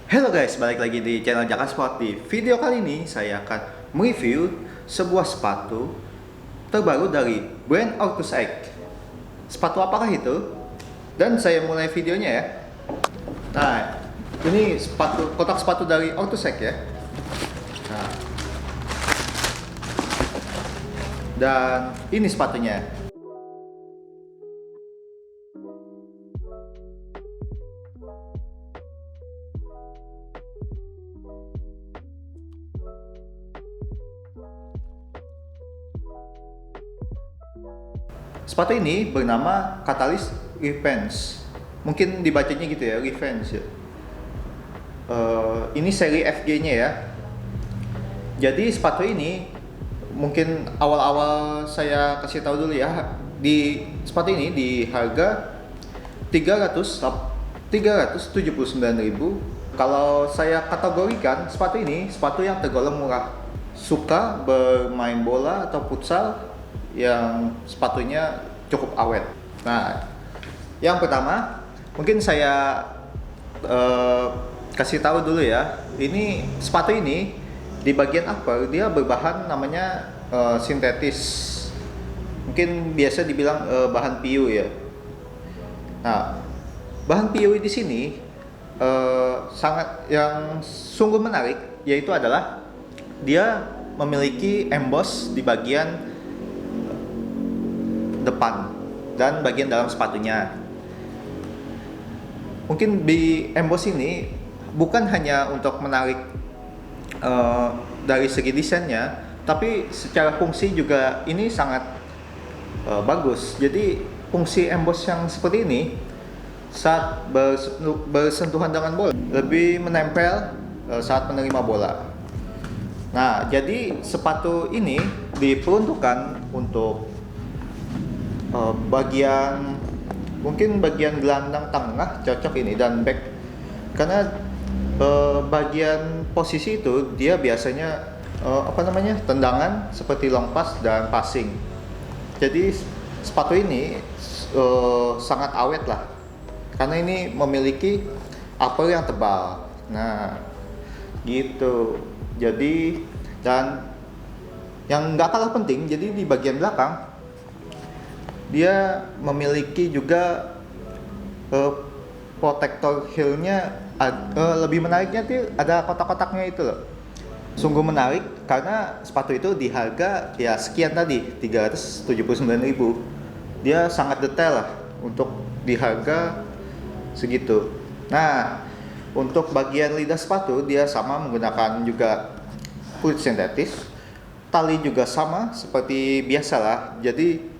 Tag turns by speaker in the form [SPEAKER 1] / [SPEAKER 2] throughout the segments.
[SPEAKER 1] Halo guys, balik lagi di channel Jaka Sport. Di video kali ini saya akan mereview sebuah sepatu terbaru dari brand Ortus X. Sepatu apakah itu? Dan saya mulai videonya ya. Nah, ini kotak sepatu dari Ortus X ya. Nah, dan ini sepatunya. Sepatu ini bernama Catalyst Revenge. Mungkin dibacanya gitu ya, Revenge ya. Ini seri FG-nya ya. Jadi sepatu ini mungkin awal-awal saya kasih tahu dulu ya. Di sepatu ini di harga 379.000. Kalau saya kategorikan sepatu ini sepatu yang tergolong murah. Suka bermain bola atau futsal yang sepatunya cukup awet. Nah, yang pertama mungkin saya kasih tahu dulu ya. Ini sepatu ini di bagian upper dia berbahan namanya sintetis. Mungkin biasa dibilang bahan PU ya. Nah, bahan PU di sini sangat yang sungguh menarik, yaitu adalah dia memiliki emboss di bagian depan dan bagian dalam sepatunya. Mungkin di emboss ini bukan hanya untuk menarik dari segi desainnya, tapi secara fungsi juga ini sangat bagus. Jadi fungsi emboss yang seperti ini saat bersentuhan dengan bola lebih menempel saat menerima bola. Nah, jadi sepatu ini diperuntukkan untuk mungkin bagian gelandang tengah cocok ini dan back, karena bagian posisi itu dia biasanya tendangan seperti long pass dan passing. Jadi sepatu ini sangat awet lah karena ini memiliki upper yang tebal. Nah, gitu. Jadi dan yang nggak kalah penting, jadi di bagian belakang dia memiliki juga protektor heel-nya. Lebih menariknya tuh ada kotak-kotaknya itu loh. Sungguh menarik karena sepatu itu di harga ya sekian tadi 379.000. Dia sangat detail lah untuk di harga segitu. Nah, untuk bagian lidah sepatu dia sama menggunakan juga kulit sintetis. Tali juga sama seperti biasa lah. Jadi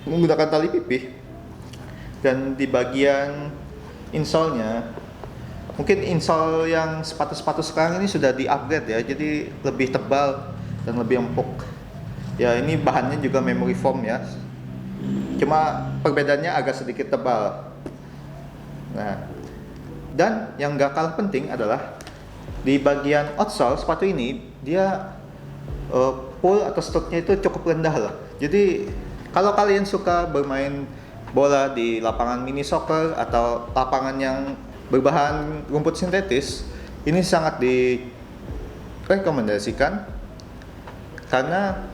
[SPEAKER 1] menggunakan tali pipih. Dan di bagian insole-nya, mungkin insole yang sepatu-sepatu sekarang ini sudah di-upgrade ya, jadi lebih tebal dan lebih empuk. Ya, ini bahannya juga memory foam ya. Cuma perbedaannya agak sedikit tebal. Nah, dan yang gak kalah penting adalah di bagian outsole sepatu ini dia pull atau stroke-nya itu cukup rendah loh. Jadi kalau kalian suka bermain bola di lapangan mini soccer atau lapangan yang berbahan rumput sintetis, ini sangat direkomendasikan karena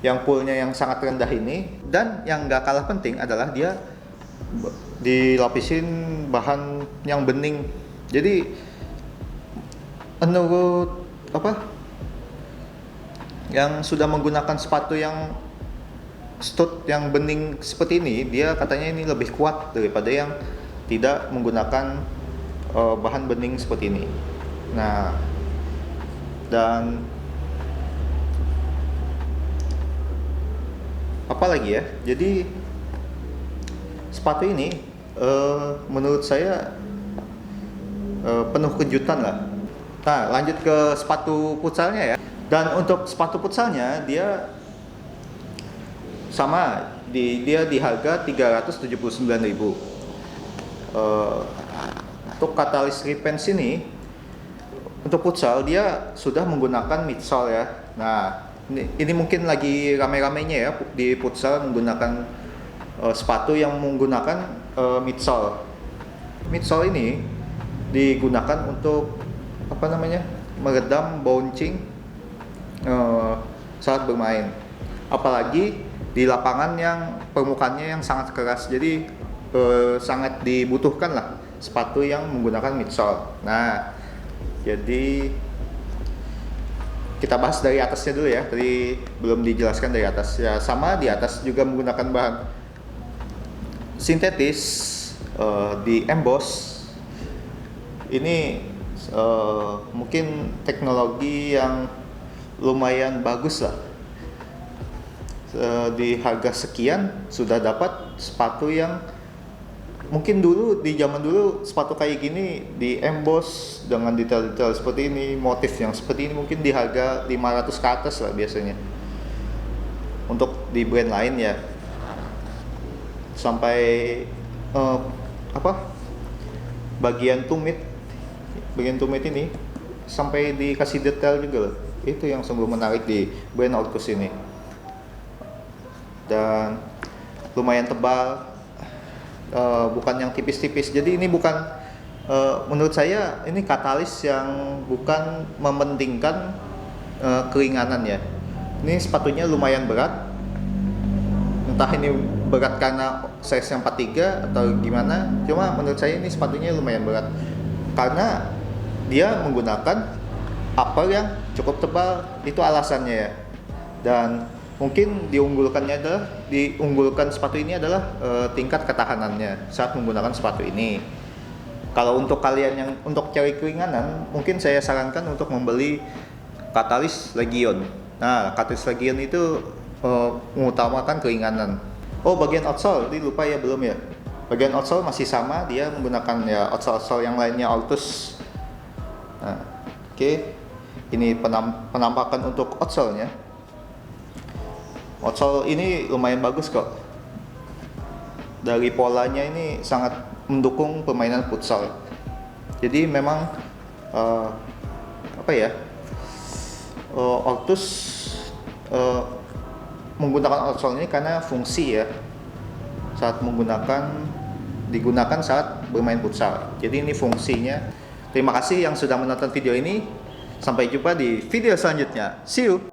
[SPEAKER 1] yang pullnya yang sangat rendah ini, dan yang gak kalah penting adalah dia dilapisin bahan yang bening. Jadi menurut yang sudah menggunakan sepatu yang stud yang bening seperti ini, dia katanya ini lebih kuat daripada yang tidak menggunakan bahan bening seperti ini. Nah, dan apa lagi ya? Jadi sepatu ini menurut saya penuh kejutan lah. Nah, lanjut ke sepatu futsalnya ya. Dan untuk sepatu futsalnya dia sama dia di harga 379.000. Untuk Catalyst Revenge ini untuk futsal dia sudah menggunakan midsole ya. Nah, ini mungkin lagi rame-ramenya ya di futsal menggunakan sepatu yang menggunakan midsole. Midsole ini digunakan untuk apa namanya, meredam bouncing saat bermain. Apalagi di lapangan yang permukaannya yang sangat keras, jadi sangat dibutuhkan lah sepatu yang menggunakan midsole. Nah, jadi kita bahas dari atasnya dulu ya, tadi belum dijelaskan dari atas ya. Sama di atas juga menggunakan bahan sintetis, di emboss. Ini mungkin teknologi yang lumayan bagus lah. Di harga sekian sudah dapat sepatu yang mungkin dulu di zaman dulu sepatu kayak gini di emboss dengan detail-detail seperti ini, motif yang seperti ini mungkin di harga 500 ke atas lah biasanya. Untuk di brand lain ya sampai bagian tumit ini sampai dikasih detail juga loh. Itu yang sungguh menarik di brand Orcus ini. Dan lumayan tebal. Bukan yang tipis-tipis. Jadi ini bukan, menurut saya ini katalis yang bukan mementingkan keringanan ya. Ini sepatunya lumayan berat. Entah ini berat karena size yang 43 atau gimana. Cuma menurut saya ini sepatunya lumayan berat karena dia menggunakan upper yang cukup tebal. Itu alasannya ya. Dan mungkin diunggulkan sepatu ini adalah tingkat ketahanannya saat menggunakan sepatu ini. Kalau untuk kalian yang untuk cari keringanan, mungkin saya sarankan untuk membeli Katalis Legion. Nah, Katalis Legion itu mengutamakan keringanan. Oh, bagian outsole, tadi lupa ya, belum ya. Bagian outsole masih sama, dia menggunakan ya outsole yang lainnya Orcus. Nah, oke. Ini penampakan untuk outsole-nya. Outsole ini lumayan bagus kok. Dari polanya ini sangat mendukung permainan futsal. Jadi memang Orcus menggunakan outsole ini karena fungsi ya. Digunakan saat bermain futsal. Jadi ini fungsinya. Terima kasih yang sudah menonton video ini. Sampai jumpa di video selanjutnya. See you.